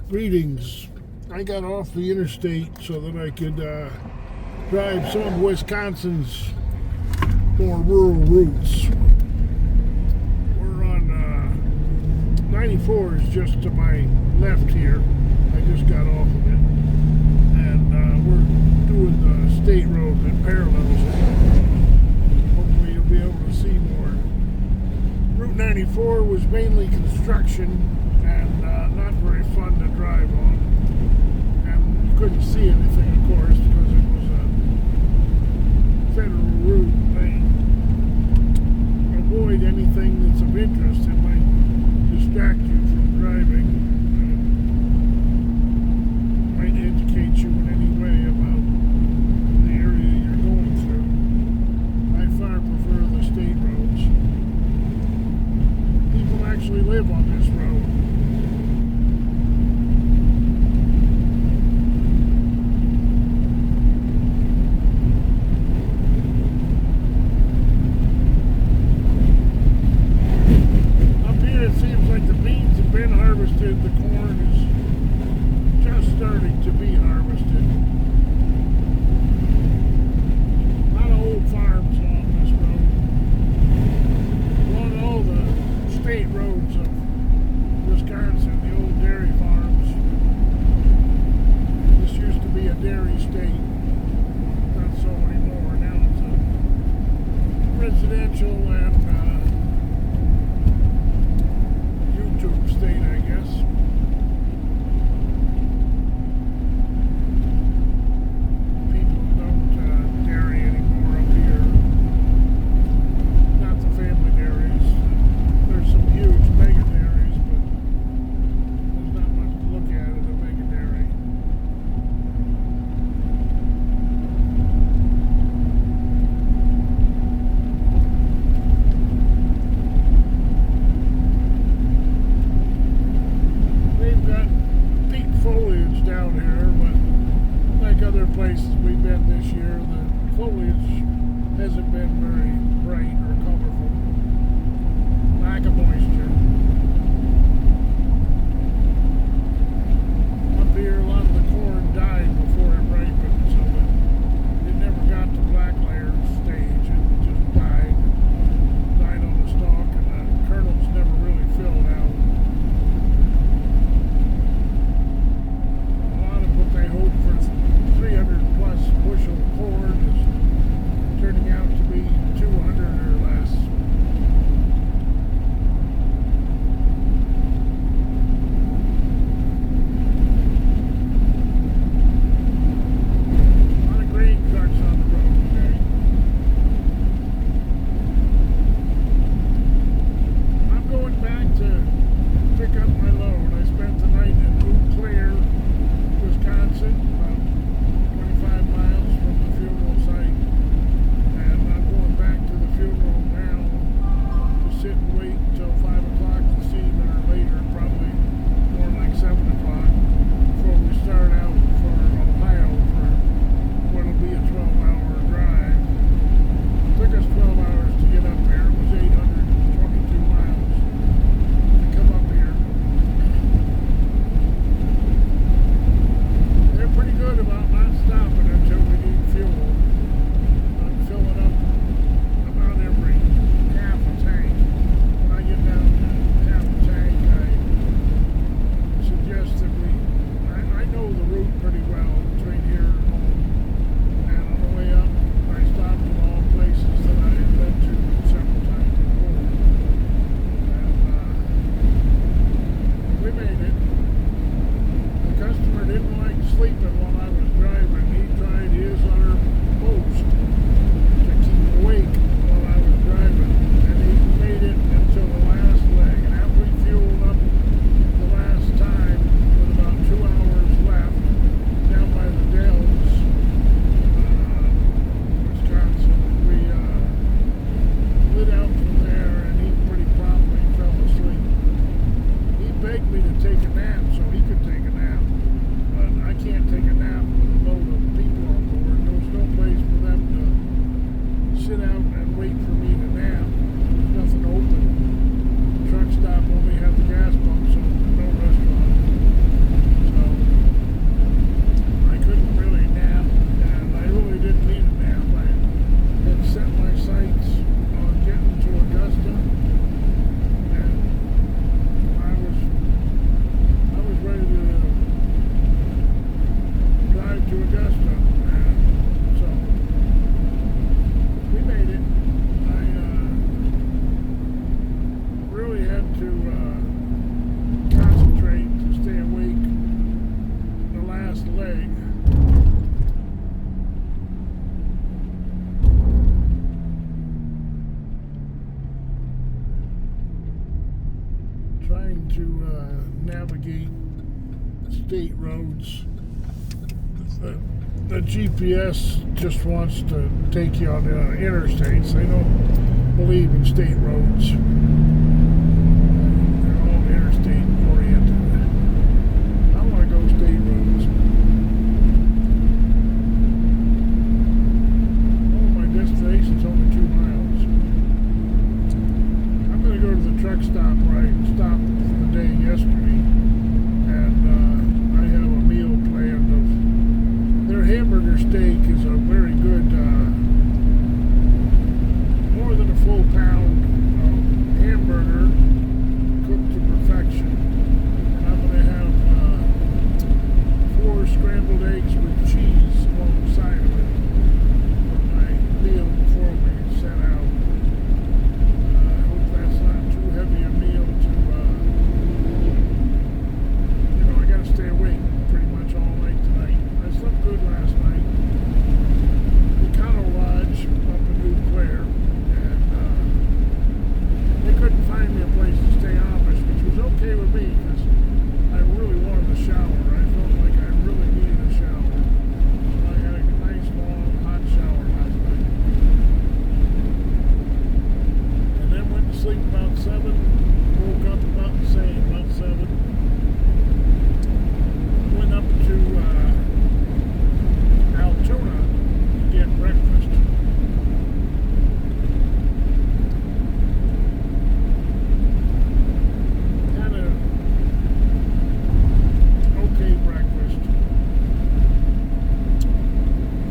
Greetings. I got off the interstate so that I could drive some of Wisconsin's more rural routes. We're on 94 is just to my left here. I just got off of it. And we're doing the state road that parallels it. Hopefully you'll be able to see more. Route 94 was mainly construction and not very fun to drive on. And you couldn't see anything, of course, because it was a federal route. They avoid anything that's of interest that might distract you from driving. Might educate you in any way about the area you're going through. I far prefer the state roads. People actually live on this road. The corn is just starting to be harvested. A lot of old farms along this road. Along all the state roads of Wisconsin, the old dairy farms. This used to be a dairy state. Not so anymore. Now it's a residential and YouTube state, I guess. People don't dairy anymore up here. Not the family dairies. There's some huge mega dairies, but there's not much to look at as a mega dairy. trying to navigate state roads. The GPS just wants to take you on the interstates. They don't believe in state roads. They're all interstate oriented. I want to go state roads. Oh, my destination's only 2 miles. I'm going to go to the truck stop where I stopped for the day yesterday, and I have a meal planned of their hamburger steak is a very good, more than a full pound of hamburger cooked to perfection. And I'm going to have 4 scrambled eggs with cheese alongside of it for my meal before we set out. I hope that's not too heavy a meal to, I got to stay awake pretty much all night tonight. I slept good last night. Econo Lodge up in Eau Claire, and they couldn't find me a place to stay Amish, which was okay with me because I really wanted a shower. I felt like I really needed a shower. So I had a nice long hot shower last night. And then went to sleep about 7, woke up about the same, about 7. Went up to Altoona to get breakfast. Had a okay breakfast.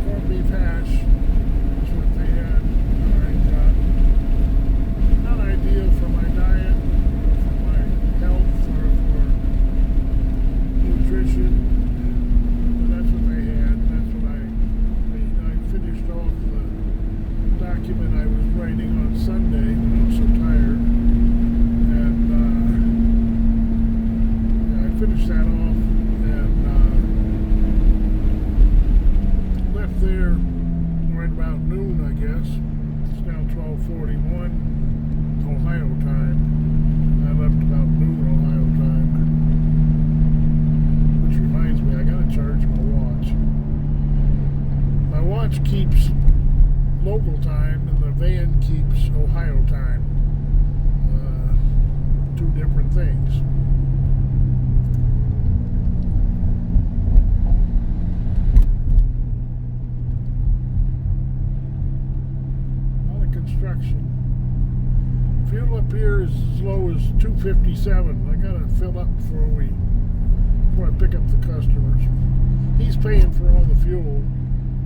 Corned beef hash is what they had. Not ideal for my diet, or for my health, or for nutrition. That's what they had. That's what I finished off the document I was writing on Sunday when I was so tired. And I finished that off and left there right about noon, I guess. It's now 12:41 Ohio time. I left about noon Ohio time. Which reminds me, I gotta charge my watch. My watch keeps local time and the van keeps Ohio time. 2 different things. A lot of construction. Fuel up here is as low as $2.57. I gotta fill up before I pick up the customers. He's paying for all the fuel,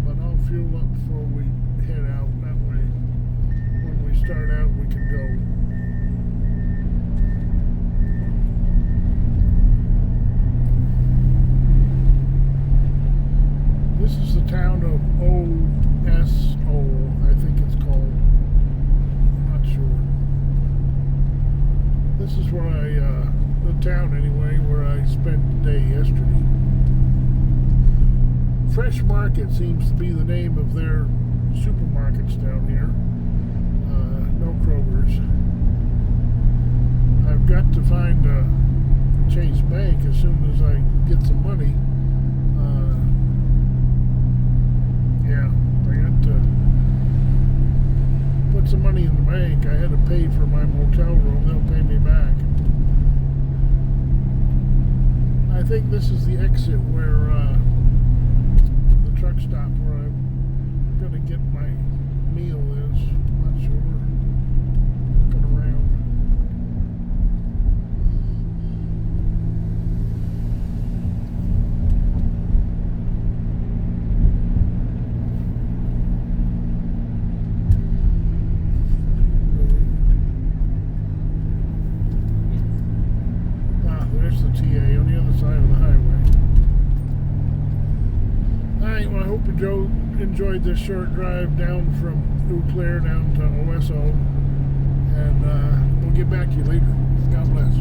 but I'll fuel up before we head out. That way, when we start out, we can go. This is the town of Oso, I think it's called. I'm not sure. This is where the town anyway, where I spent the day yesterday. Fresh Market seems to be the name of their supermarkets down here. No Kroger's. I've got to find Chase Bank as soon as I get some money. I got to put some money in the bank. I had to pay for my motel room. They'll pay me back. I think this is the exit where the truck stop where I'm going to get my meal is. I'm not sure. Looking around. There's the TA on the other side of the highway. Alright, well I hope you enjoyed this short drive down from Eau Claire down to Oso. And we'll get back to you later. God bless.